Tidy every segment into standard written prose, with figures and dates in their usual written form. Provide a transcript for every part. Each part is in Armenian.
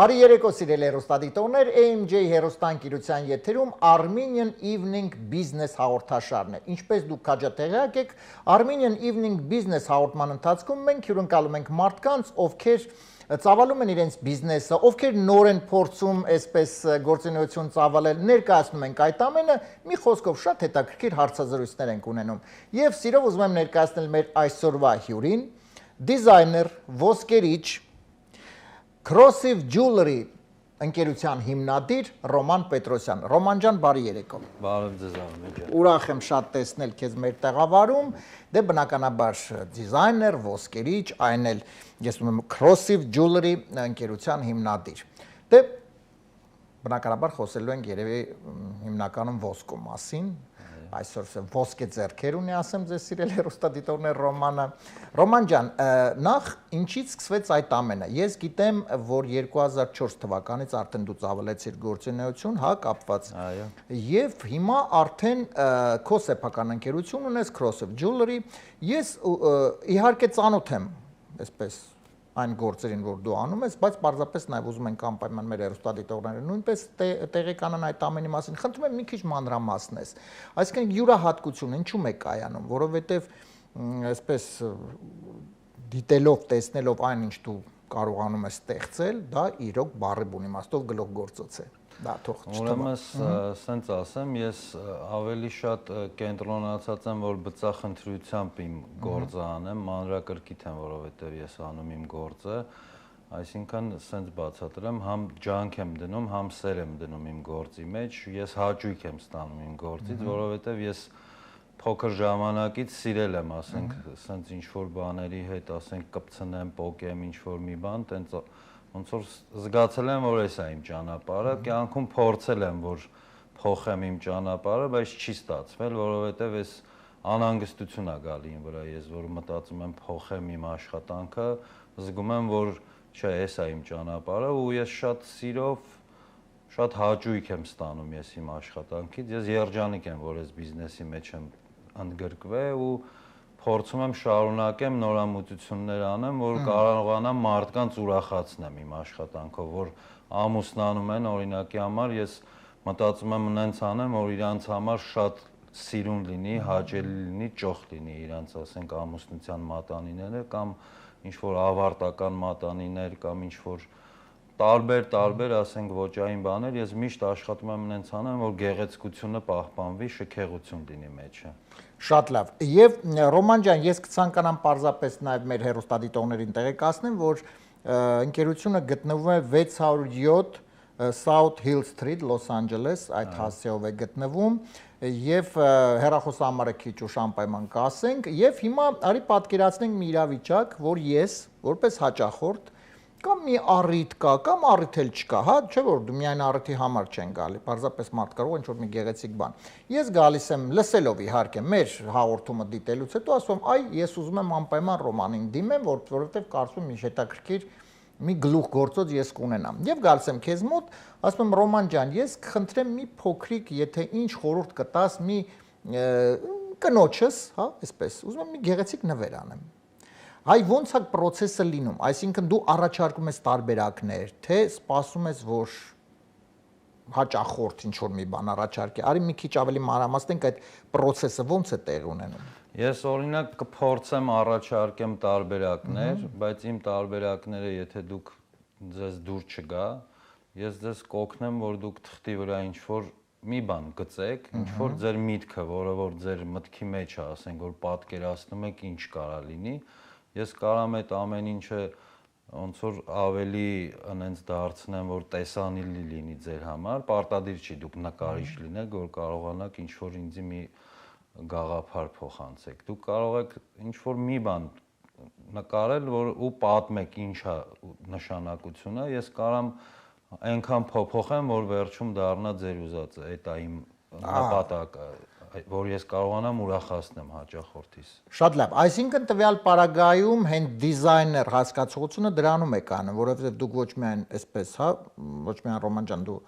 Բարի երեկո սիրելի հեռուստադիտողներ, AMJ հեռուստաընկերության եթերում Armenian Evening Business հաղորդաշարն է։ Ինչպես դուք քաջատեղյակ եք, Armenian Evening Business հաղորդման ընթացքում մենք հյուրընկալում ենք մարդկանց, ովքեր ծավալում են իրենց բիզնեսը, ովքեր նոր են փորձում այսպես գործունեություն ծավալել, ներկայացնում ենք այդ ամենը, մի խոսքով շատ հետաքրքիր հարցազրույցներ ենք ունենում։ Եվ սիրով ուզում եմ ներկայացնել մեր այսօրվա հյուրին, դիզայներ, ոսկերիչ, Crossive Jewelry ընկերության հիմնադիր Ռոման Պետրոսյան։ Ռոման ջան, բարի երեկո։ Բարև ձեզ Արմեն ջան։ Ուրախ եմ շատ տեսնել քեզ մեր տեղավարում։ Դե բնականաբար դիզայներ, ոսկերիչ, այն էլ ես ուզում եմ Crossive Jewelry ընկերության հիմնադիր։ Դե բնականաբար խոսելու ենք երևի հիմնականում ոսկու մասին։ Այսօր ոսկե ձեռքեր ունի, ասեմ ձեզ սիրելի հեռուստադիտողներ Ռոմանը։ Ռոման ջան, նախ ինչից սկսվեց այդ ամենը։ Ես գիտեմ, որ 2004 թվականից արդեն դու ծավալեցիր գործունեություն, հա, կապված։ Այո։ Եվ հիմա արդեն քո սեփական ընկերություն ունես Crossive Jewelry։ Ես իհարկե ծանոթ եմ, այսպես այն գործերին, որ դու անում ես, բայց պարզապես նաև ուզում ենք անպայման մեր հեռուստադիտողները նույնպես տեղեկանան այդ ամենի մասին։ Խնդրում եմ մի քիչ մանրամասնես։ Այսինքն յուրահատկությունը ինչու է կայանում, որովհետև այսպես դիտելով, տեսնելով այն, ինչ դու կարողանում ես ստեղծել, դա իրոք բառի բուն իմաստով գլուխգործոց է։ Դա թող չթվա։ Ուրեմն, սենց ասեմ, ես ավելի շատ կենտրոնացած եմ, որ բծախնդրությամբ իմ գործը անեմ, մանրակրկիտ եմ, որովհետև ես անում իմ գործը, այսինքն սենց բացատրեմ, համ ջանք եմ դնում, համ սեր եմ դնում իմ գործի մեջ, ես հաճույք եմ ստանում իմ գործից, որովհետև ես փոքր ժամանակից սիրել եմ, ասենք, սենց ինչ-որ բաների հետ, ասենք, կպցնեմ, պոկեմ, ինչ-որ մի բան, տենց ոնց որ զգացել եմ, որ էս է իմ ճանապարհը, կյանքում փորձել եմ, որ փոխեմ իմ ճանապարհը, բայց չի ստացվել, որովհետև էս անհանգստություն է գալի իմ վրա, ես որ մտածում եմ փոխեմ իմ աշխատանքը, զգում եմ, որ չէ, էս է իմ ճանապարհը ու ես շատ սիրով, շատ հաճույք եմ ստանում ես իմ աշխատանքից, ես երջանիկ եմ, որ ես բիզնեսի մեջ եմ ընդգրկվել ու փորձում եմ շարունակեմ նորամուծություններ անեմ, որ կարողանամ մարդկանց ուրախացնեմ իմ աշխատանքով, որ ամուսնանում են, օրինակի համար ես մտածում եմ նենց անեմ, որ իրանց համար շատ սիրուն լինի, հաճելի լինի, ճոխ լինի իրանց, ասենք, ամուսնության մատանիները կամ ինչ-որ ավարտական մատանիներ կամ ինչ-որ տարբեր, ասենք, ոճային բաներ, ես միշտ աշխատում եմ նենց անեմ, որ գեղեցկությունը պահպանվի, շքեղություն լինի մեջը։ Շատ լավ։ Եվ Ռոման ջան, ես կցանկանամ պարզապես նաև մեր հեռուստադիտողներին տեղեկացնեմ, որ ընկերությունը գտնվում է 607 South Hill Street, Los Angeles, այդ հասցեով է գտնվում, եւ հեռախոսահամարը քիչ ուշ անպայման կասենք, եւ հիմա արի պատկերացնենք մի իրավիճակ, որ ես, որպես հաճախորդ, կամ մի առիթ կա, կամ առիթ էլ չկա, հա, չէ՞ որ դու միայն առիթի համար չեն գալի, պարզապես մարդ կարող է ինչ-որ մի գեղեցիկ բան։ Ես գալիս եմ լսելով իհարկե մեր հաղորդումը դիտելուց հետո ասում եմ, այ ես ուզում եմ անպայման Ռոմանին դիմեմ, որովհետև կարծում եմ հետաքրքիր մի գլուխգործոց ես կունենամ։ Եվ գալիս եմ քեզ մոտ, ասում եմ Ռոման ջան, ես կխնդրեմ մի փոքրիկ, եթե ինչ խորհուրդ կտաս մի կնոջս, հա, այսպես, ուզում եմ մի գեղեցիկ նվեր անեմ։ Այ ոնց է process-ը լինում, այսինքն դու առաջարկում ես տարբերակներ, թե սպասում ես, որ հաճախորդ ինչ-որ մի բան առաջարկի, արի մի քիչ ավելի մանրամասնենք այդ process-ը ոնց է տեղի ունենում։ Ես օրինակ կփորձեմ առաջարկեմ տարբերակներ, բայց իմ տարբերակները, եթե դուք ձեզ դուր չգա, ես ձեզ կօգնեմ, որ դուք թղթի վրա ինչ-որ մի բան գծեք, ինչ-որ ձեր միտքը, որը որ ձեր մտքի մեջ է, ասենք, որ պատկերացնում եք ինչ կարա լինի, ես կարամ այդ ամեն ինչը ոնց որ ավելի այնց դարձնեմ, որ տեսանելի լինի ձեր համար, պարտադիր չի դուք նկարիչ լինեք, որ կարողանաք ինչ-որ ինձի մի գաղափար փոխանցեք։ Դուք կարող եք ինչ-որ մի բան նկարել, որ ու պատմեք ինչ է նշանակությունը, ես կարամ այնքան փոփոխեմ, որ վերջում դառնա ձեր ուզածը, այդ է իմ նպատակը, որ ես կարողանամ ուրախացնեմ հաճախորդիս։ Շատ լավ, այսինքն տվյալ պարագայում հենց դիզայներ հասկացողությունը դրանում է կանը, որովհետև դուք ոչ միայն այսպես, հա, ոչ միայն Ռոման ջան, դու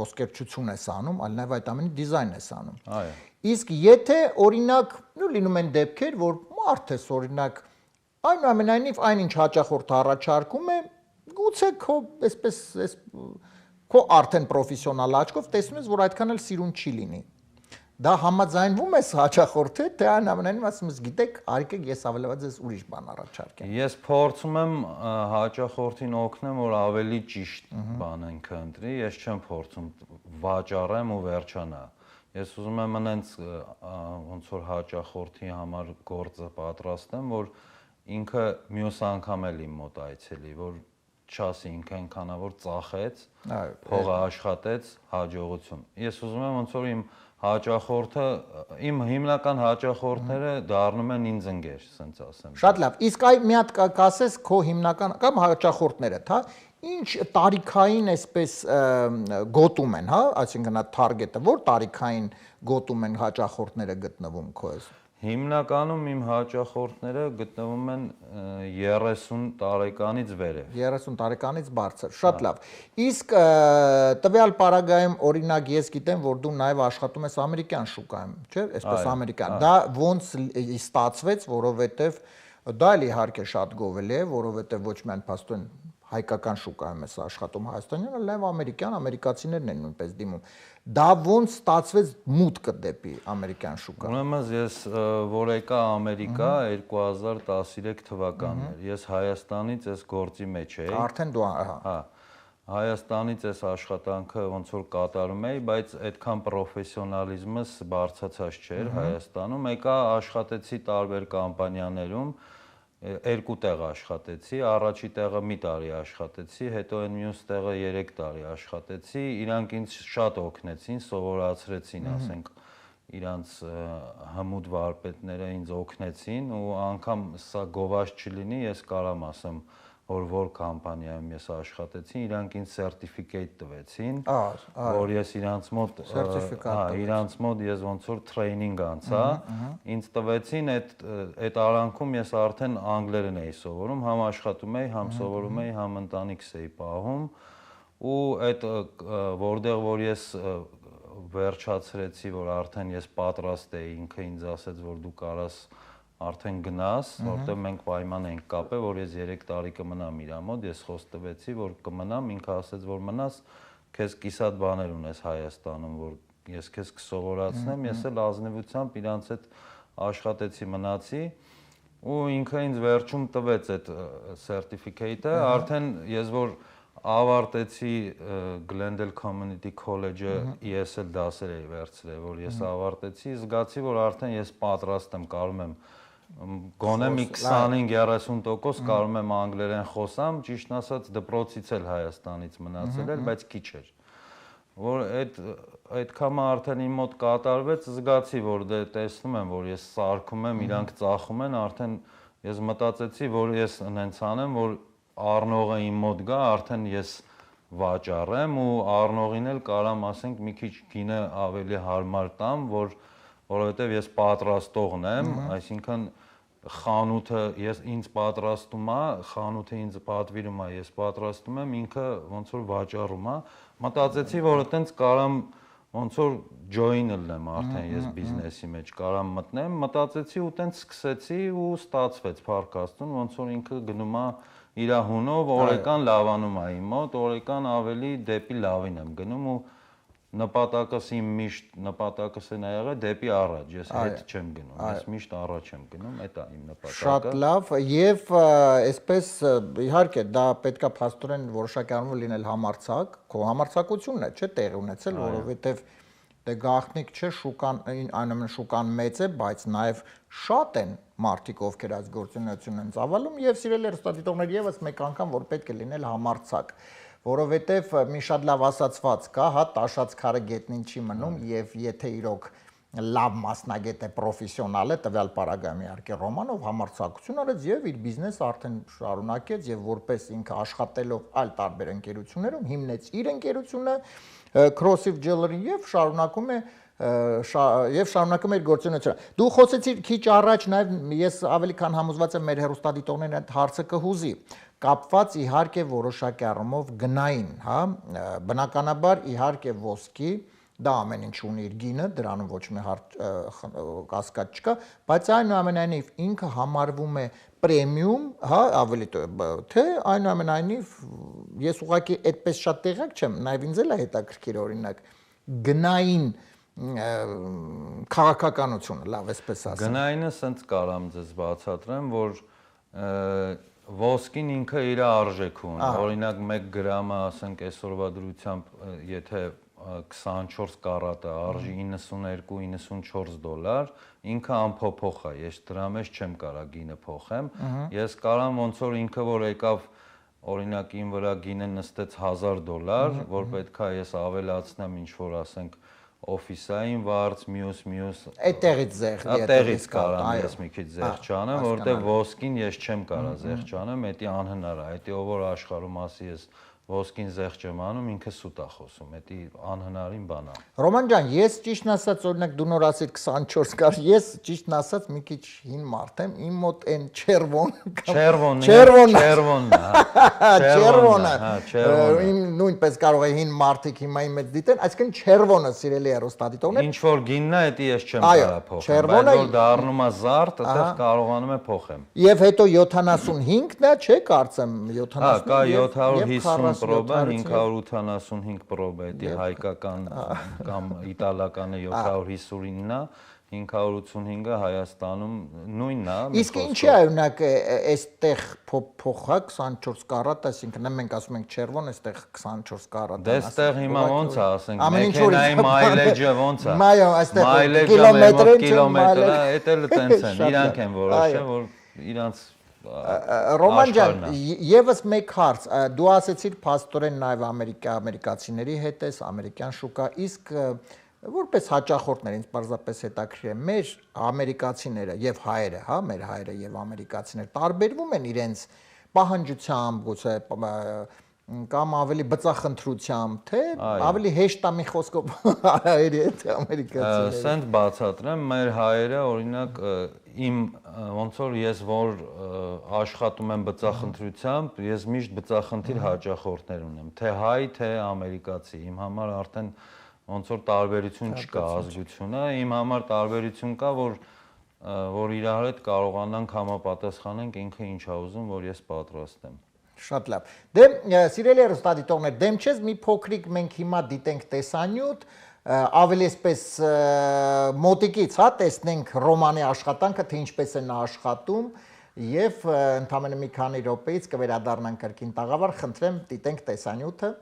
ոսկերչություն ես անում, այլ նաև այդ ամենի դիզայն ես անում։ Այո։ Իսկ եթե օրինակ, լինում են դեպքեր, որ մարդ ես օրինակ այնուամենայնիվ այնինչ հաճախորդը առաջարկում է, Գուցե քո այսպես քո արդեն պրոֆեսիոնալ աչքով տեսնում ես, որ այդքան էլ սիրուն չի լինի։ Դա համաձայնվում ես հաճախորդի, թե այնուամենայնիվ ասում ես, գիտեք, արիքեք ես ավելված ես ուրիշ բան առաջարկեմ։ Ես փորձում եմ հաճախորդին օգնեմ, որ ավելի ճիշտ բան ընտրի, ես չեմ փորձում վաճառեմ ու վերջանա։ Ես ուզում եմ այնց ոնց որ հաճախորդի համար գործը պատրաստեմ, որ ինքը մյուս անգամ էլ իմ մոտ այցելի, որ չասի ինքը այնքան որ ծախեց, փողը աշխատեց, հաջողություն։ Ես ուզում եմ ոնց որ իմ հաճախորդը, իմ հիմնական հաճախորդները դառնում են ինձ ընկեր, ասենց ասեմ։ Շատ լավ։ Իսկ այ մի հատ կասես քո հիմնական կամ հաճախորդներդ, հա, ինչ տարիքային այսպես գոտում են, հա, այսինքն թարգետը, որ տարիքային գոտում են հաճախորդները գտնվում քո ես։ Հիմնականում իմ հաճախորդները գտնվում են 30 տարեկանից վերև։ 30 տարեկանից բարձր, շատ լավ։ Իսկ տվյալ պարագայում օրինակ ես գիտեմ, որ դու նաև աշխատում ես ամերիկյան շուկայում, չէ՞, այսպես ամերիկյան։ Դա ոնց ստացվեց, որովհետև դա էլ իհարկե շատ գովելի է, որովհետև ոչ միայն փաստորեն հայկական շուկայում ես աշխատում հայաստանյան, այլ նաև ամերիկյան, ամերիկացիներն են նույնպես դիմում։ Դա ոնց ստացվեց մուտքը դեպի ամերիկյան շուկա։ Ուրեմն ես որ եկա Ամերիկա 2013 թվականն էր։ Ես Հայաստանից այս գործի մեջ էի։ Արդեն դու, հա, Հայաստանից այս աշխատանքը ոնց որ կատարում էի, բայց այդքան պրոֆեսիոնալիզմս բարձրացած չէր Հայաստանում։ Եկա աշխատեցի տարբեր կամպանիաներում, երկու տեղ աշխատեցի, առաջի տեղը մի տարի աշխատեցի, հետո այն մյուս տեղը 3 տարի աշխատեցի, իրանք ինձ շատ օգնեցին, սովորացրեցին, ասենք, իրանց հմուտ վարպետները ինձ օգնեցին ու անգամ սա գովազդ չլինի, ես կարամ ասեմ, որ կամպանիայում ես աշխատեցի, իրանք ինձ սերտիֆիկեյտ տվեցին, որ ես իրանց մոտ ես ոնց որ տրեյնինգ անցա, ինձ տվեցին, այդ արանքում ես արդեն անգլերեն էի սովորում, համ աշխատում էի, համ սովորում էի, համ ընտանիքս էի պահում, ու այդ որտեղ որ ես վերջացրեցի, որ արդեն ես պատրաստ էի, ինքը ինձ ասեց, որ դու կարաս արդեն գնաս, որտեղ մենք պայման ենք կապել, որ ես 3 տարի կմնամ իր մոտ, ես խոս տվեցի, որ կմնամ, ինքը ասեց, որ մնաս, քեզ կիսատ բաներ ունես Հայաստանում, որ ես քեզ կսովորացնեմ, ես էլ ազնվությամբ իրանց հետ աշխատեցի, մնացի, ու ինքը ինձ վերջում տվեց այդ սերտիֆիկեյտը, արդեն ես որ ավարտեցի Glendale Community College-ը ESL դասեր էի վերցրել, որ ես ավարտեցի, զգացի, որ արդեն ես պատրաստ եմ, կարում եմ գոնե մի 25-30% կարում եմ անգլերեն խոսամ, ճիշտն ասած դպրոցից էլ Հայաստանից մնացել էր, բայց քիչ էր։ Որ այդ կամը արդեն իմ մոտ կատարվեց, զգացի, որ դե տեսնում եմ, որ ես սարքում եմ, իրանք ծախում են, արդեն ես մտածեցի, որ ես նենց անեմ, որ առնողը իմ մոտ գա, արդեն ես վաճառեմ ու առնողին էլ կարամ, ասենք, մի քիչ գինը ավելի հարմար տամ, որովհետև ես պատրաստողն եմ, այսինքն խանութը ինձ պատրաստում է, խանութը ինձ պատվիրում է, ես պատրաստում եմ, ինքը ոնց որ վաճառում է, մտածեցի, որ այտենց կարամ ոնց որ join լնեմ արդեն ես բիզնեսի մեջ, կարամ մտնեմ, մտածեցի ու այտենց սկսեցի ու ստացվեց Փառք Աստծուն, ոնց որ ինքը գնում է իր հունով, օրեկան լավանում է իմ մոտ, օրեկան ավելի դեպի լավին եմ գնում ու նպատակս իմ միշտ նպատակս է եղել դեպի առաջ, ես հետ չեմ գնում, ես միշտ առաջ եմ գնում, դա իմ նպատակը։ Շատ լավ, եւ այսպես իհարկե դա պետքա փաստորեն որոշակի առումով լինել համարձակ, քո համարձակությունն է, չէ՞ տեղի ունեցել, որովհետեւ դե գաղտնիք չէ, շուկան այնուամենայնիվ շուկան մեծ է, բայց նաեւ շատ են մարդիկ, ովքեր այս գործունեությունն են ծավալում եւ սիրելի հեռուստադիտողներ եւս մեկ անգամ որ պետք է լինել համարձակ, որովհետեւ մի շատ լավ ասացված կա, հա, տաշած քարը գետնին չի մնում եւ եթե իրոք լավ մասնագետ է, պրոֆեսիոնալ է, տվյալ պարագայում իհարկե Ռոմանով համարձակություն արեց եւ իր բիզնեսը արդեն շարունակեց եւ որպես ինքը աշխատելով այլ տարբեր ընկերություններում հիմնեց իր ընկերությունը Crossive Jewelry եւ շարունակում իր գործունեությունը։ Դու խոսեցիր քիչ առաջ նաեւ ես ավելի քան համոզված եմ մեր հեռուստադիտողներն այդ հարցը կհուզի կապված իհարկե որոշակի առումով գնային, հա, բնականաբար իհարկե ոսկի դա ամեն ինչ ունի իր գինը, դրանում ոչ մի կասկած չկա, բայց այնուամենայնիվ ինքը համարվում է պրեմիում, հա, ավելի թե այնուամենայնիվ ես ուղղակի այդպես շատ տեղակ չեմ, նաև ինձ էլ է հետաքրքիր օրինակ գնային քաղաքականությունը, լավ էսպես ասեմ։ Գնայինը սենց կարամ ձեզ բացատրեմ, որ ոսկին ինքը իր արժեք ունի։ Օրինակ 1 գրամը, ասենք, այսօրվա դրությամբ, եթե 24 կարատը արժի $92-94, ինքը անփոփոխ է, ես դրա մեջ չեմ կարա գինը փոխեմ, ես կարամ ոնց որ ինքը որ եկավ օրինակ իմ վրա գինը նստեց $1000, որ պետքա ես ավելացնեմ ինչ որ ասենք օֆիսային վարձ, մյուս այդտեղից զեղ այդտեղից կարամ ես մի քիչ զեղ չանեմ, որտեղ ոսկին ես չեմ կարա զեղ չանեմ, դա անհնար է, դա ով որ աշխարհում ասի ես ոսկին զեղ չեմ անում, ինքը սուտ է խոսում, դա անհնարին բան է։ Ռոման ջան, ես ճիշտն ասած օրինակ դու նոր ասիր 24 կար, ես ճիշտն ասած մի քիչ հին մարդ եմ, իմ մոտ այն չերվոնը, իմ նույնպես կարող է հին մարդիկ հիմա իմ մեջ դիտեն, այսինքն չերվոնը սիրելի հեռուստադիտողներ։ Ինչ որ գինն է, դա ես չեմ կարա փոխեմ, բայց որ դառնում է զարդ, այդտեղ կարողանում եմ փոխեմ։ Եւ հետո 75-ն է, չէ՞, կարծեմ 70-ն։ Հա, կա 750 պրոբա, 585 պրոբա, դա հայկական կամ իտալականը 759-ն է, 585-ը Հայաստանում նույնն է։ Իսկ ինչի է օրինակ այստեղ փոխա 24 կարատ, այսինքն մենք ասում ենք չերվոն, այստեղ 24 կարատ։ Դե այստեղ հիմա ոնց է, ասենք, մեքենայի մայլեջը ոնց է։ Մայո, այստեղ կիլոմետրը, դա էլ տենց են, իրանք են որոշը, որ իրանց Ռոման ջան, եւս մեկ հարց, դու ասեցիր փաստորեն նաև ամերիկացիների հետ ես, ամերիկյան շուկա, իսկ որպես հաճախորդներ ինձ պարզապես հետաքրքիր է, մեր ամերիկացիները եւ հայերը, հա, մեր հայերը եւ ամերիկացիները տարբերվում են իրենց պահանջությամբ, գուցե կամ ավելի բծախնդրությամբ, թե ավելի հեշտ է մի խոսքով հայերի հետ ամերիկացիները։ Սենց բացատրեմ, մեր հայերը օրինակ իմ ոնց որ ես որ աշխատում եմ բծախնդրությամբ, ես միշտ բծախնդիր հաճախորդներ ունեմ, թե հայ, թե ամերիկացի, իմ համար արդեն ոնց որ տարբերություն չկա ազգությունը, իմ համար տարբերություն կա, որ իրար հետ կարողանանք համապատասխանենք ինքը ինչ ա ուզում, որ ես պատրաստ եմ։ Շատ լավ։ Դե սիրելի հեռուստադիտողներ, դեմ չես մի փոքրիկ մենք հիմա դիտենք տեսանյութ, ավելի այսպես մոտիկից, հա, տեսնենք Ռոմանի աշխատանքը, թե ինչպես է նա աշխատում եւ ընդամենը մի քանի րոպեից կվերադառնանք կրկին տաղավար, խնդրեմ դիտենք տեսանյութը։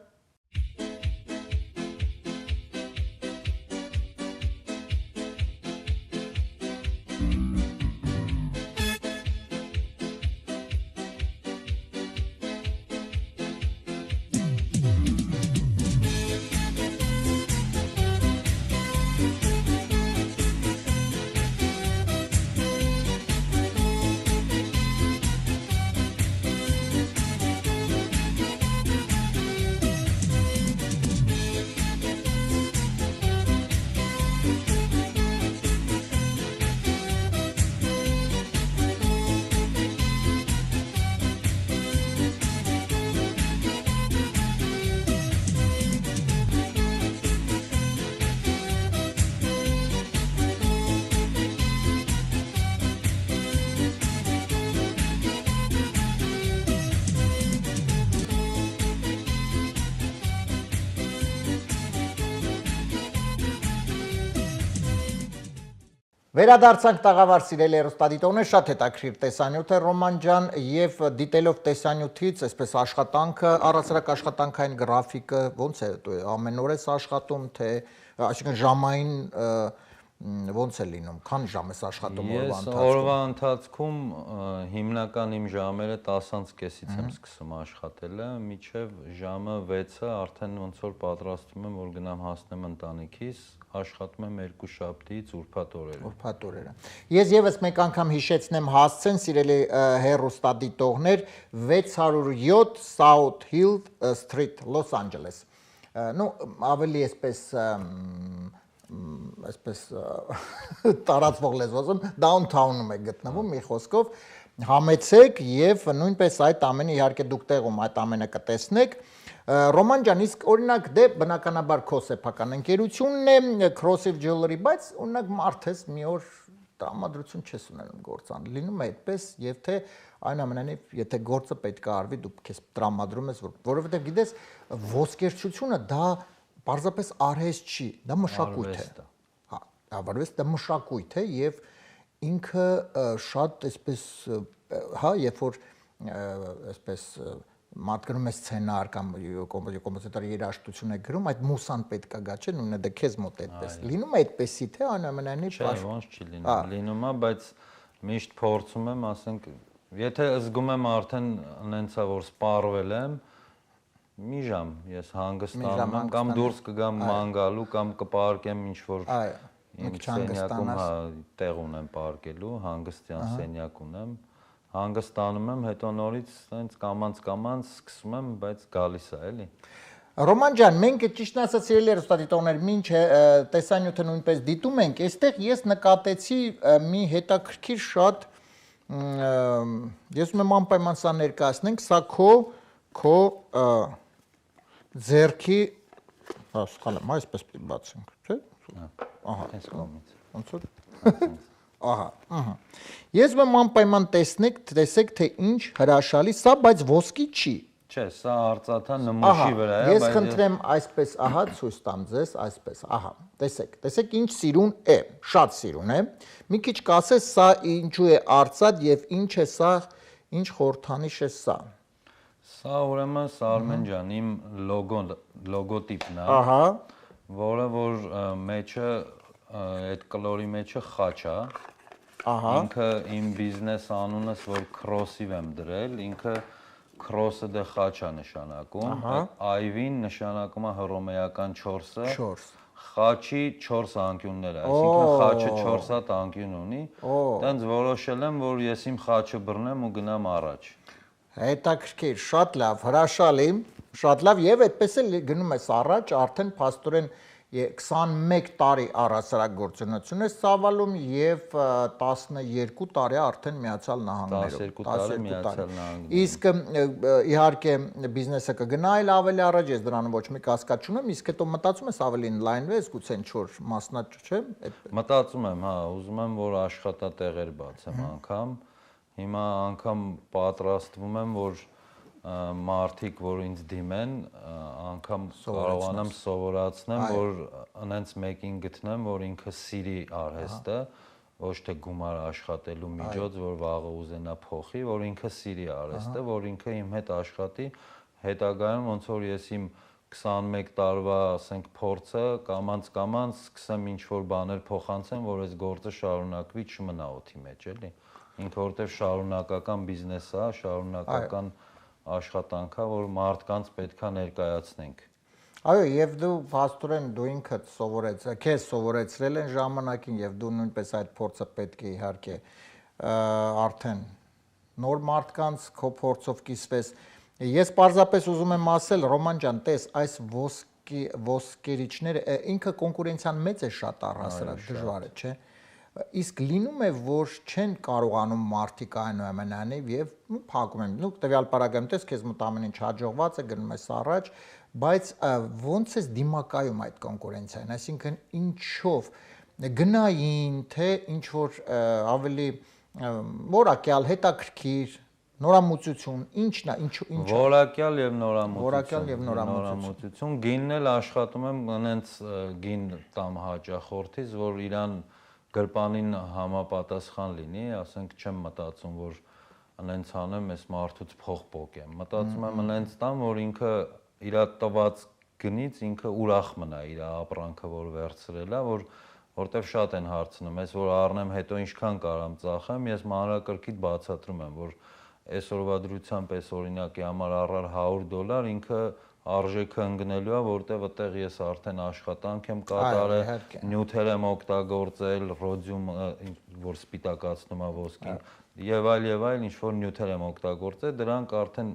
Վերադարձանք տաղավար սիրելի հեռուստադիտողներ, շատ հետաքրքիր տեսանյութ է Ռոման ջան եւ դիտելով տեսանյութից, այսպես աշխատանքը, առասարակ աշխատանքային գրաֆիկը ոնց է ամեն օր ես աշխատում, թե այսինքն ժամային ոնց է լինում, քանի ժամ ես աշխատում օրվա ընթացքում։ Ես օրվա ընթացքում հիմնական իմ ժամերը 10:30-ից եմ սկսում աշխատելը, մինչև ժամը 6-ը արդեն ոնց որ պատրաստվում եմ, որ գնամ հասնեմ ընտանիքիս, աշխատում եմ 2 շաբթից ուրբաթ օրերը։ Ուրբաթ օրերը։ Ես եւս մեկ անգամ հիշեցնեմ հասցեն սիրելի հեռուստադիտողներ 607 South Hill Street, Los Angeles։ Ну, ավելի այսպես տարածվող լեզվով downtown-ում է գտնվում մի խոսքով համեցեք եւ նույնպես այդ ամենը իհարկե դուք տեղում այդ ամենը կտեսնեք։ Ռոման ջան, իսկ օրինակ դե բնականաբար քո սեփական ընկերությունն է Crossev Jewelry, բայց օրինակ մարդ ես մի օր տրամադրություն չես ունենում գործան։ Լինում է այդպես, եւ թե այնուամենայնիվ, եթե գործը պետք է արվի, դու քեզ տրամադրում ես, որովհետեւ գիտես, ոսկերչությունը դա պարզապես արհեստ չի, դա մշակույթ է։ Հա, արվեստ դա մշակույթ է եւ ինքը շատ այսպես, հա, երբ որ այսպես մատկնում է սցենար կամ կոմպոզիտորի երաժշտություն է գրում, այդ մուսան պետք է գա, չէ՞, նույնը դա քեզ մոտ այդպես։ Լինում է այդպեսի թե այնուամենայնիվ չէ, ոնց չի լինում։ Լինում է, բայց միշտ փորձում եմ, ասենք, եթե զգում եմ արդեն այնցա որ սպառվել եմ, մի ժամ ես հանգստանում եմ կամ դուրս կգամ ման գալու կամ կպարկեմ ինչ որ իմ սենյակում տեղ ունեմ պարկելու, հանգստյան սենյակ ունեմ, հանգստանում եմ, հետո նորից այնց կամանց սկսում եմ, բայց գալիս է էլի։ Ռոման ջան, մենք ճիշտն ասած սիրելի հեռուստադիտողներ, ինչ տեսանյութը նույնպես դիտում ենք, այստեղ ես նկատեցի մի հետաքրքիր շատ ես ուզում եմ անպայման սա ներկայացնենք, սա քո ձեռքի, սխալ եմ, այսպես պիտի բացենք, չէ՞։ Ահա, այս կողմից։ Ոնց որ։ Ահա, ես ուզում եմ անպայման տեսեք, թե ինչ հրաշալի, սա բայց ոսկի չի։ Չէ, սա արծաթա նմուշի վրա է, բայց ես խնդրեմ այսպես, ահա ցույց տամ ձեզ, այսպես, ահա, տեսեք ինչ սիրուն է, շատ սիրուն է։ Մի քիչ կասես սա ինչու է արծաթ եւ ինչ է սա, ինչ խորհրդանիշ է սա։ Սա ուրեմն Սարմեն ջան, իմ լոգոտիպն է։ Ահա, որը որ մեջը այդ կլորի մեջը խաչ է։ Ահա։ Ինքը իմ բիզնես անունս որ քրոսիվ եմ դրել, ինքը քրոսը դե խաչ է նշանակում, այվին նշանակում է հռոմեական 4-ը։ 4։ Խաչի 4 անկյուններ է, այսինքն խաչը 4 հատ անկյուն ունի։ Դենց որոշել եմ, որ ես իմ խաչը բռնեմ ու գնամ առաջ։ Հետաքրքիր, շատ լավ, հրաշալի, շատ լավ եւ այդպես էլ գնում ես առաջ, արդեն փաստորեն 21 տարի առասարակ գործունեություն ես ծավալում եւ 12 տարի արդեն Միացյալ Նահանգներում։ 12 տարի Միացյալ Նահանգներում։ Իսկ իհարկե բիզնեսը կգնա այլ ավելի առաջ, ես դրանում ոչ մի կասկած չունեմ, իսկ հետո մտածում ես ավելի ինլայնվես, գուցե ինչ-որ մասնաճ, չէ՞։ Մտածում եմ, հա, ուզում եմ որ աշխատատեղեր բացեմ անգամ։ Հիմա անգամ պատրաստվում եմ, որ մարդիկ, որ ինձ դիմեն, անգամ կարողանամ սովորացնեմ, որ այնց մեկին գտնեմ, որ ինքը սիրի արհեստը, ոչ թե գումար աշխատելու միջոց, որ վաղը ուզենա փոխի, որ ինքը սիրի արհեստը, որ ինքը իմ հետ աշխատի, հետագայում ոնց որ ես իմ 21 տարվա, ասենք, փորձը կամանց սկսեմ ինչ-որ բաներ փոխանցեմ, որ այս գործը շարունակվի, չմնա օդի մեջ, էլի։ Ինքը որտեղ շարունակական բիզնես է, շարունակական աշխատանքա, որ մարդկանց պետքա ներկայացնենք։ Այո, եւ դու փաստորեն դու ինքդ քեզ սովորեցրել են ժամանակին եւ դու նույնպես այդ փորձը պետք է իհարկե արդեն նոր մարդկանց քո փորձով կիսվես։ Ես պարզապես ուզում եմ ասել, Ռոման ջան, տես, այս ոսկերիչները ինքը կոնկուրենցիան մեծ է շատ առհասարակ, դժվար է, չէ՞։ Իսկ լինում է, որ չեն կարողանում մարդիկ այնուամենայնիվ եւ փակում են։ Դու տվյալ պարագայում տես, քեզ մոտ ամեն ինչ հաջողված է, գնում ես առաջ, բայց ոնց ես դիմակայում այդ կոնկուրենցիային, այսինքն ինչով գնային, թե ինչ որ ավելի որակյալ, հետաքրքիր, նորամուծություն, ինչն է, ինչ որակյալ եւ նորամուծություն։ Որակյալ եւ նորամուծություն։ Գինն էլ աշխատում եմ այնց գին տամ հաճախորդից, որ իրան գրպանին համապատասխան լինի, ասենք չեմ մտածում, որ այնց անեմ, ես մարդուց փող փոկեմ։ Մտածում եմ այնց տամ, որ ինքը իր տված գնից ինքը ուրախ մնա իր ապրանքը, որ վերցրել է, որտեվ շատ են հարցնում, ես որ առնեմ հետո ինչքան կարամ ծախեմ, ես մանրակրկիտ բացատրում եմ, որ այսօրվա դրությամբ այս օրինակի համար առար $100, ինքը արժեքը ընկնելու է, որտեվ այդտեղ ես արդեն աշխատանք եմ կատարել, նյութեր եմ օգտագործել, ռոդիում, որ սպիտակացնում է ոսկին, եւ այլ, ինչ որ նյութեր եմ օգտագործել, դրանք արդեն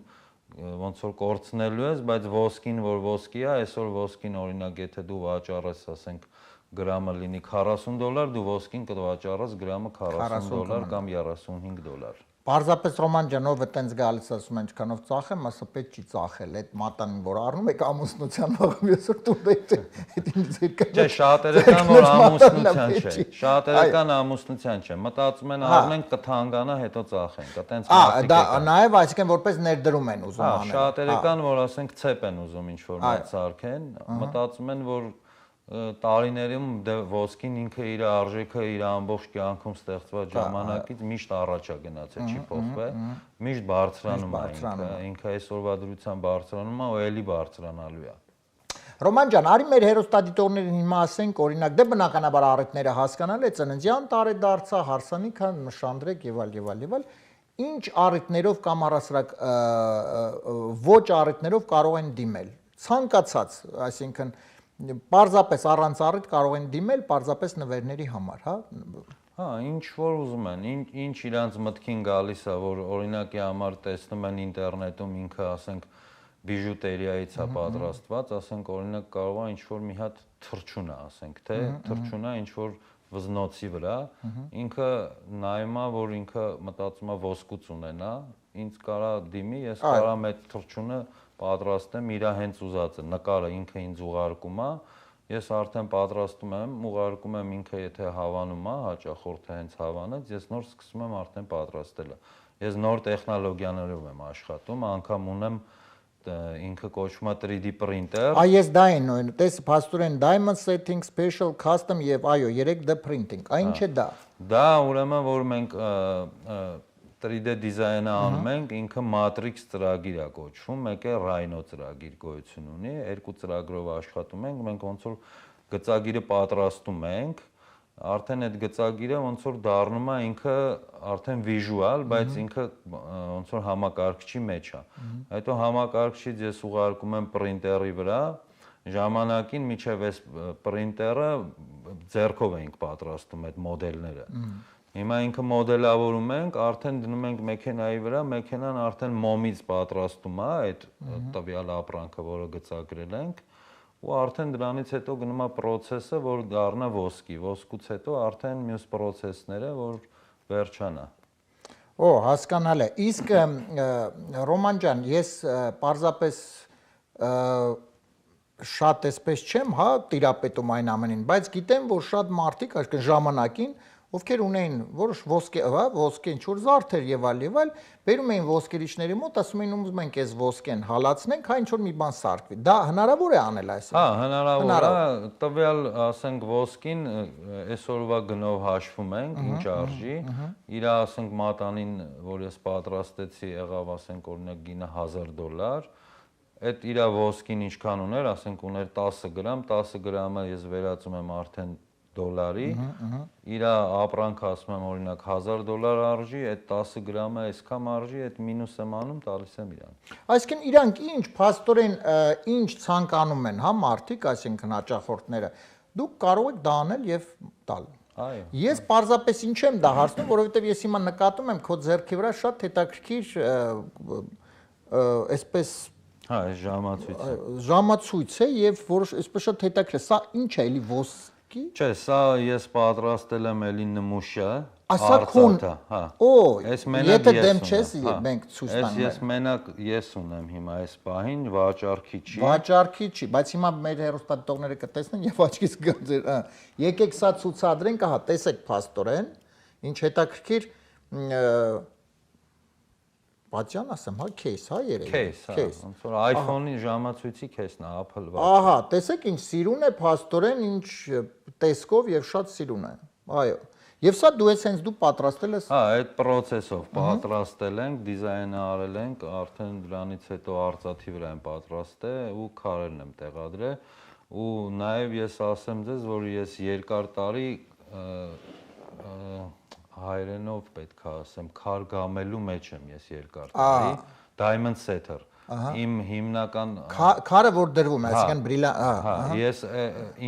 ոնց որ կորցնելու ես, բայց ոսկին, որ ոսկի է, այսօր ոսկին օրինակ եթե դու վաճառես, ասենք գրամը լինի $40, դու ոսկին կվաճառես գրամը $40 կամ $35։ Պարզապես Ռոման ջան, ով է տենց գալիս ասում են, ինչքանով ծախեմ, ասա պետք չի ծախել, այդ մատանին, որ առնում եք ամուսնության վաղը մյուսը տուն դե ինձ երկար։ Չէ, շատերը կան, որ ամուսնության չէ։ Շատերը կան ամուսնության չէ։ Մտածում են առնենք կթանկանա, հետո ծախենք։ Այտենց մարդիկ դա նաև, այսինքն որպես ներդրում են ուզում անել։ Շատերը կան, որ ասենք ցեպ են ուզում ինչ-որ մեծ սարքեն, մտածում են, որ տարիներում ոսկին ինքը իր արժեքը իր ամբողջ կյանքում ստեղծված ժամանակից միշտ առաջ է գնացել, չի փոխվել, միշտ բարձրանում է ինքը այսօրվա դրությամբ բարձրանում է ու էլի բարձրանալու է։ Ռոման ջան, արի մեր հերոստատիտողներին հիմա ասենք, օրինակ, դե բնականաբար առիթները հասկանալ է, ծննդյան տարի դարձա, հարսանիքը նշանդրեք եւ այլ։ Ինչ առիթներով կամ առասարակ ոչ առիթներով կարող են դիմել։ Ցանկացած, այսինքն պարզապես առանց առիթ կարող են դիմել պարզապես նվերների համար, հա։ Հա, ինչ որ ուզում են, ինչ իրանց մտքին գալիս է, որ օրինակի համար տեսնում են ինտերնետում ինքը, ասենք, բիժուտերիայից է պատրաստված, ասենք, օրինակ կարող է ինչ որ մի հատ թռչուն է, ասենք, թե թռչուն է ինչ որ վզնոցի վրա, ինքը նայում է, որ ինքը մտածում է ոսկուց ունենա, ինձ կարա դիմի, ես կարամ այդ թռչունը պատրաստեմ իր հենց ուզածը, նկարը ինքը ինձ ուղարկում է, ես արդեն պատրաստում եմ, ուղարկում եմ ինքը եթե հավանում է, հաճախորդը հենց հավանեց, ես նոր սկսում եմ արդեն պատրաստելը։ Ես նոր տեխնոլոգիաներով եմ աշխատում, անգամ ունեմ ինքը կոչվում է 3D printer։ Այս դա են նույն, տես փաստորեն diamond setting, special, custom եւ այո, 3D printing։ Այն ինչ է դա։ Դա ուրեմն որ մենք 3D դիզայնը անում ենք, ինքը Matrix ծրագիր է կոչվում, մեկ է Rhino ծրագիր գոյություն ունի, երկու ծրագրով աշխատում ենք, մենք ոնց որ գծագիրը պատրաստում ենք, արդեն այդ գծագիրը ոնց որ դառնում է ինքը արդեն վիժուալ, բայց ինքը ոնց որ համակարգչի մեջ է։ Հետո համակարգչից ես ուղարկում եմ պրինտերի վրա, ժամանակին միջև այս պրինտերը ձեռքով ենք պատրաստում այդ մոդելները։ Հիմա ինքը մոդելավորում ենք, արդեն դնում ենք մեքենայի վրա, մեքենան արդեն մոմից պատրաստում է այդ տվյալ ապրանքը, որը գծագրել ենք, ու արդեն դրանից հետո գնում է process-ը, որ դառնա ոսկի, ոսկուց հետո արդեն մյուս process-ները, որ վերջանա։ Օ, հասկանալ է։ Իսկ Ռոման ջան, ես պարզապես շատ էսպես չեմ, հա, տիրապետում այն ամենին, բայց գիտեմ, որ շատ մարդիկ, այսինքն ժամանակին ովքեր ունեին որոշ ոսկե ինչ-որ զարդեր եւ այլ, բերում էին ոսկերիչների մոտ, ասում էին ուզում ենք այս ոսկեն հալացնենք, հա ինչ-որ մի բան սարքվի։ Դա հնարավոր է անել այսինքն։ Հա, հնարավոր է, տվյալ, ասենք, ոսկին այսօրվա գնով հաշվում ենք, ինչ արժի, իր, ասենք, մատանին, որ ես պատրաստեցի, եղավ, ասենք, օրինակ գինը $1000, այդ իր ոսկին ինչքան ուներ, ասենք, ուներ 10 գրամ, 10 գրամը ես վերածում եմ արդեն $, իր ապրանքը ասում եմ օրինակ $1000 արժի, այդ 10 գրամը այսքան արժի, այդ մինուս եմ անում, տալիս եմ իրան։ Այսինքն իրանք ինչ փաստորեն ինչ ցանկանում են, հա, մարդիկ, այսինքն հաճախորդները, դուք կարող եք դա անել եւ տալ։ Այո։ Ես պարզապես ինչ եմ դա հարցնում, որովհետեւ ես հիմա նկատում եմ քո ձեռքի վրա շատ հետաքրքիր այսպես Հա, ժամացույցը։ Ժամացույց է եւ որոշ այսպես շատ հետաքրքիր, սա ինչ է, էլի ոսկի։ Չէ, սա ես պատրաստել եմ էլի նմուշը, Ասա քուն, հա։ Օ, Այս մենակ եթե ես դեմ ունեմ, չես, հա։ մենք ցույց Այս տանք։ ես մենակ ես ունեմ հիմա այս պահին, վաճառքի չի։ Վաճառքի չի, բայց հիմա մեր հերոստատիտողները կտեսնեն եւ աչքից կգցեն, հա։ Եկեք սա ցուցադրենք, ահա, տեսեք փաստորեն, ինչ հետաքրքիր Պատյան ասեմ, հա, case, հա, երևի։ Case, ոնց որ iPhone-ի ժամացույցի case-ն է, Apple վաճառ։ Ահա, տեսեք ինչ սիրուն է փաստորեն, ինչ տեսքով եւ շատ սիրուն է։ Այո։ Եվ սա դու ես հենց դու պատրաստել ես։ Հա, այդ process-ով պատրաստել ենք, դիզայնը արել ենք, արդեն դրանից հետո արծաթի վրա եմ պատրաստել ու քարերն եմ տեղադրել ու նաև ես ասեմ ձեզ, որ ես երկար տարի հայերենով պետք է ասեմ, քար գամելու մեջ եմ ես երկար տարի, diamond setter։ Իմ հիմնական քարը որ դրվում է, այսինքն բրիլիանտ, հա, ես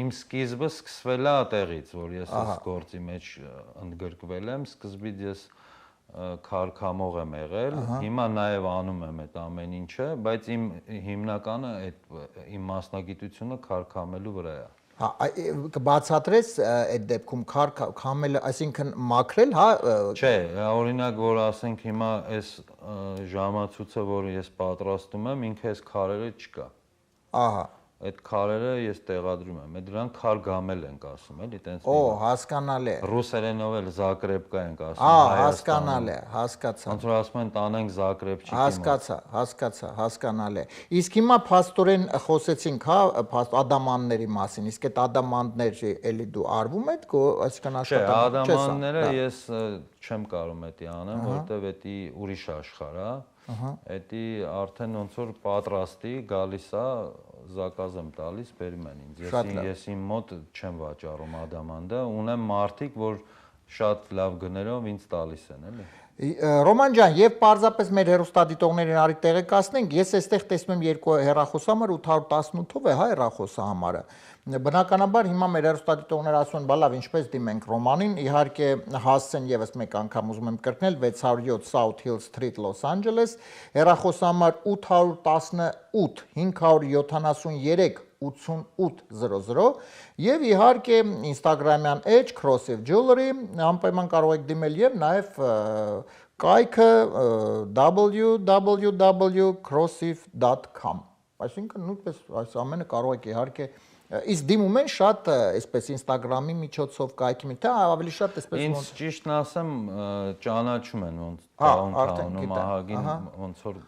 իմ սկիզբը սկսվել է այդտեղից, որ ես այս գործի մեջ ընդգրկվել եմ, սկզբից ես քարքամող եմ եղել, հիմա նաև անում եմ այդ ամեն ինչը, բայց իմ հիմնականը այդ իմ մասնագիտությունը քարքամելու վրա է։ Հա, կբացատրես այդ դեպքում քամելը, այսինքն մաքրել, հա։ Չէ, օրինակ որ ասենք հիմա այս ժամացույցը, որ ես պատրաստում եմ, ինքը այս քարերը չկա։ Ահա։ Այդ քարերը ես տեղադրում եմ, դրանք քար գամել ենք ասում, էլի, տենց։ Օ, հասկանալի է։ Ռուսերենով էլ Զագրեբկա ենք ասում, հասկանալի է, հասկացա։ Ոնց որ ասում են տանենք Զագրեբչիկի։ Հասկանալի է։ Իսկ հիմա փաստորեն խոսեցինք, հա, ադամանների մասին, իսկ այդ ադամանտները էլի դու արվում եք, այսինքն աշխատանք չես։ Չէ, ադամանները ես չեմ կարող էդի անեմ, որովհետև էդի ուրիշ աշխարհ է։ Էդի արդեն ոնց որ պատրաստի գալիս է, զակազ եմ տալիս, բերում են ինձ։ Ես իմ մոտ չեմ վաճառում ադամանդը, ունեմ մարդիկ, որ շատ լավ գներով ինձ տալիս են, էլի։ Ռոման ջան, եւ պարզապես մեր հեռուստադիտողներին արի տեղեկացնենք, ես այստեղ տեսնում եմ երկու հեռախոսահամար 818-ով է, հա, հեռախոսահամարը։ Բնականաբար հիմա մեր հեռուստադիտողները ասում են, բա լավ, ինչպես դիմենք Ռոմանին, իհարկե հասցեն եւս մեկ անգամ ուզում եմ կրկնել 607 South Hill Street, Los Angeles, հեռախոսահամար 818 573 8800 եւ իհարկե Instagram-յան edge Crossive Jewelry անպայման կարող եք դիմել եւ նաեւ կայքը www.crossive.com այսինքն նույնպես այս ամենը կարող եք իհարկե իսկ դիմում են շատ այսպես Instagram-ի միջոցով կայքի մի թե ավելի շատ այսպես ինձ ճիշտն ասեմ ճանաչում են ոնց downtown-ում ահագին ոնց որ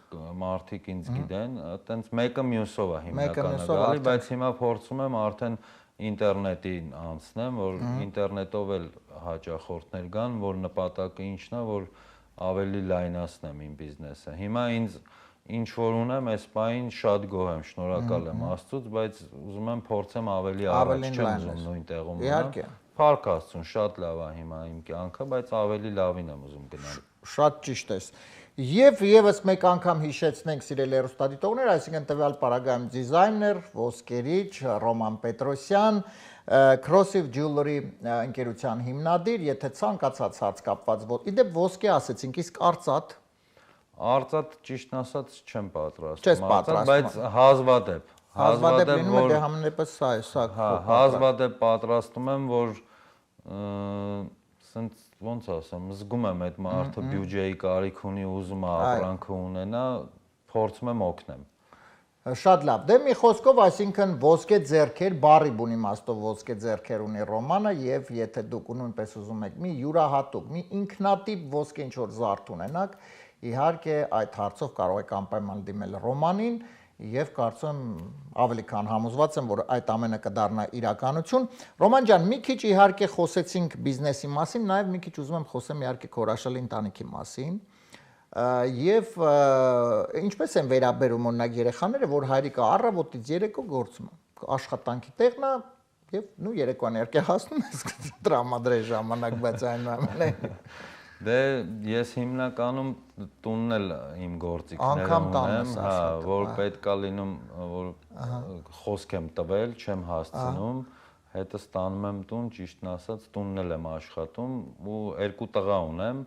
մարդիկ ինձ գիտեն այտենց մեկը մյուսով է հիմնականը գալի բայց հիմա փորձում եմ արդեն ինտերնետին անցնեմ որ ինտերնետով էլ հաճախորդներ գան որ նպատակը ինչն է որ ավելի լայնացնեմ իմ բիզնեսը հիմա ինձ ինչ որ ունեմ, այս պահին շատ գոհ եմ, շնորհակալ եմ Աստծուց, բայց ուզում եմ փորձեմ ավելի առաջ չեմ ուզում նույն տեղում իհարկե Փառք Աստծուն, շատ լավ է հիմա իմ կյանքը, բայց ավելի լավին եմ ուզում գնալ։ Շատ ճիշտ ես։ Եվ եւս մեկ անգամ հիշեցնենք սիրելի հեռուստադիտողներ, այսինքն տվյալ պարագայում դիզայներ, ոսկերիչ Ռոման Պետրոսյան, Crossive Jewelry ընկերության հիմնադիր, եթե ցանկացած հարց կապված իդեպ ոսկե ասեցինք, իսկ արծաթ Արծաթ ճիշտն ասած չեմ պատրաստում, բայց հազվադեպ լինում է դե համենայնպես սա հազվադեպ պատրաստում եմ, որ սենց ոնց ասեմ, զգում եմ այդ մարդը բյուջեի կարիք ունի, ուզում է ապրանքը ունենա, փորձում եմ օգնեմ։ Շատ լավ։ Դե մի խոսքով, այսինքն ոսկե ձեռքեր, բառի բուն իմաստով ոսկե ձեռքեր ունի Ռոմանը եւ եթե դուք նույնպես ուզում եք մի յուրահատուկ, մի ինքնատիպ ոսկե ինչ որ զարդ ունենաք, իհարկե այդ հարցով կարող եք անպայման դիմել Ռոմանին եւ կարծում եմ ավելի քան համոզված եմ որ այդ ամենը կդառնա իրականություն Ռոման ջան մի քիչ իհարկե խոսեցինք բիզնեսի մասին նաեւ մի քիչ ուզում եմ խոսեմ իհարկե քո հրաշալի ընտանիքի մասին եւ ինչպես են վերաբերում օրինակ երեխաները որ հայրիկը առավոտից երեկո գործում է աշխատանքի տեղն է եւ նու երեկոյան իհարկե հասնում ես տրամադրել ժամանակ բայց այնուամենայնիվ Դե ես հիմնականում տունն էլ իմ գործիքները ունեմ, հա, որ պետքա լինում, որ խոսք եմ տվել, չեմ հասցնում, հետը ստանում եմ տուն, ճիշտն ասած, տունն էլ եմ աշխատում ու երկու տղա ունեմ,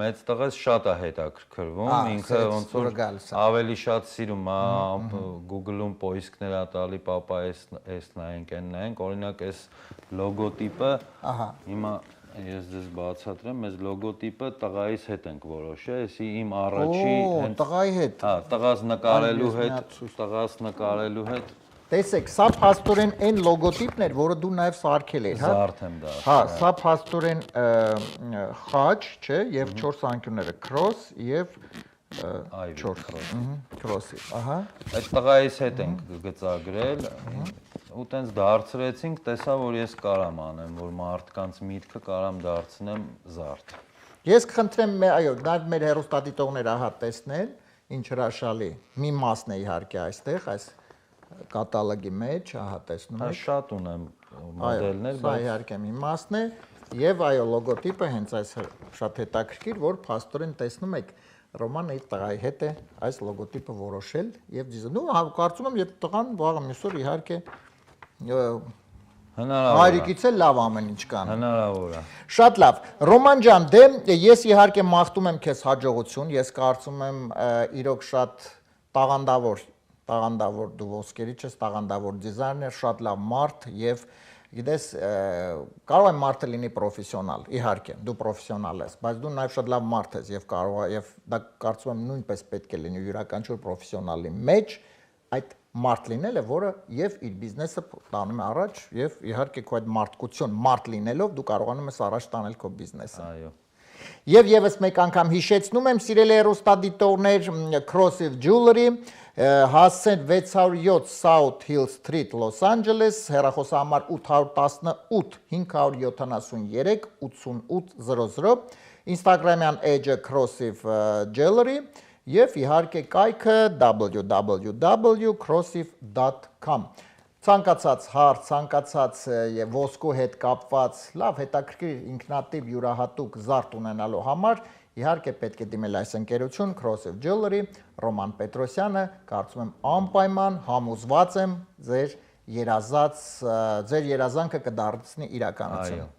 մեծ տղաս շատ է հետաքրքրվում, ինքը ոնց որ ավելի շատ սիրում է, Google-ում պոիսկներ ա տալի, պապա էս նայենք, այն նայենք, օրինակ այս լոգոտիպը, հիմա Ես ձեզ բացատրեմ, մեզ լոգոտիպը տղայիս հետ ենք որոշել, էսի իմ առաջի հենց տղայի հետ։ Հա, տղաս նկարելու հետ։ Տեսեք, սա փաստորեն այն լոգոտիպն էր, որը դու նաև սարքել ես, հա։ Զարդ եմ դա։ Հա, սա փաստորեն խաչ, չէ, եւ 4 անկյունները cross եւ 4 cross-ի, ահա։ Այդ տղայիս հետ ենք գծագրել։ Ու տենց դարձրեցինք, տեսա, որ ես կարամ անեմ, որ մարդկանց միտքը կարամ դարձնեմ զարդ։ Ես կխնդրեմ, այո, նաև մեր հեռուստադիտողները ահա տեսնել, ինչ հրաշալի, մի մասն է իհարկե այստեղ, այս կատալոգի մեջ, ահա տեսնում եք։ Շատ ունեմ մոդելներ, բայց սա իհարկե մի մասն է, եւ այո, լոգոտիպը հենց այս շատ հետաքրքիր, որ փաստորեն տեսնում եք Ռոմանը իր տղայի հետ է այս լոգոտիպը որոշել եւ դիզայնը։ Ու կարծում եմ, երբ տղան վաղը մյուսօր իհարկե հայրիկից էլ լավ ամեն ինչ կան։ Հնարավոր է։ Շատ լավ։ Ռոման ջան, դե ես իհարկե մաղթում եմ քեզ հաջողություն, ես կարծում եմ իրոք շատ տաղանդավոր տաղանդավոր դու ոսկերի չես, տաղանդավոր դիզայներ, շատ լավ մարդ եւ գիտես կարող է մարդը լինի պրոֆեսիոնալ, իհարկե, դու պրոֆեսիոնալ ես, բայց դու նաեւ շատ լավ մարդ ես եւ կարող է եւ դա կարծում եմ նույնպես պետք է լինի յուրաքանչյուր պրոֆեսիոնալի մեջ այդ մարդ լինելը, որը եւ իր բիզնեսը տանում է առաջ եւ իհարկե քո այդ մարդկություն, մարդ լինելով դու կարողանում ես առաջ տանել քո բիզնեսը։ Այո։ Եվ եւս մեկ անգամ հիշեցնում եմ, սիրելի հեռուստադիտողներ, Crossive Jewelry, հասցեն 607 South Hill Street, Los Angeles, հեռախոսահամար 818 573 8800, Instagram-յան էջը Crossive Jewelry եւ իհարկե կայքը www.crossive.com Ցանկացած հարց, ցանկացած եւ ոսկու հետ կապված լավ հետաքրքիր ինքնատիպ յուրահատուկ զարդ ունենալու համար իհարկե պետք է դիմել այս ընկերություն Crossive Jewelry, Ռոման Պետրոսյանը, կարծում եմ անպայման համոզված եմ ձեր երազանքը կդարձնի իրականություն։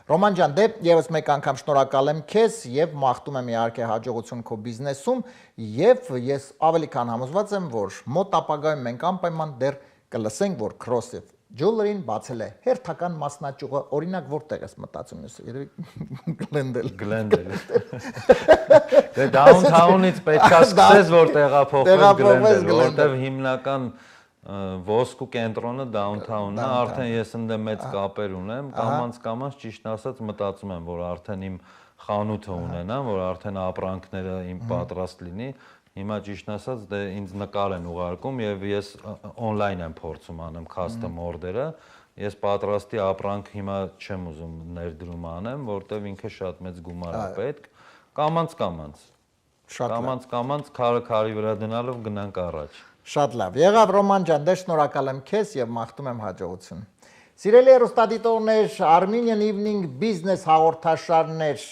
Ռոման ջան, դե եւս մեկ անգամ շնորհակալ եմ քեզ եւ մաղթում եմ իհարկե հաջողություն քո բիզնեսում եւ ես ավելի քան համոզված եմ, որ մոտ ապագայում մենք անպայման դեռ կլսենք, որ Crossive Jewelry-ն բացել է հերթական մասնաճյուղը, օրինակ որտեղ ես մտածում ես, երևի Glendale։ Դե downtown-ից պետքա սկսես, որ տեղափոխվես Glendale, որտեղ հիմնական ոսկու կենտրոնը downtown-ն է, արդեն ես ընդ մեծ կապեր ունեմ, կամաց ճիշտ ասած մտածում եմ, որ արդեն իմ խանութը ունենամ, որ արդեն ապրանքները իմ պատրաստ լինի։ Հիմա ճիշտ ասած դե ինձ նկար են ուղարկում եւ ես on-line եմ փորձում անեմ custom order-ը։ Ես պատրաստի ապրանք հիմա չեմ ուզում ներդրում անեմ, որտեվ ինքը շատ մեծ գումար է պետք։ Կամաց քարի վրա դնալով գնանք առաջ։ Շատ լավ։ Եղավ Ռոման ջան, դե շնորհակալ եմ քեզ եւ մաղթում եմ հաջողություն։ Սիրելի հեռուստադիտողներ, Armenian Evening Business հաղորդաշարներ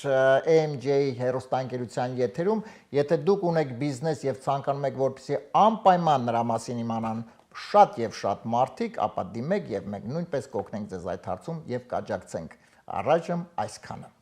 AMJ հեռուստաընկերության եթերում, եթե դուք ունեք բիզնես եւ ցանկանում եք, որպեսզի անպայման նրա մասին իմանան շատ եւ շատ մարդիկ, ապա դիմեք եւ մենք նույնպես կօգնենք ձեզ այդ հարցում եւ կաջակցենք։ Առայժմ այսքանը։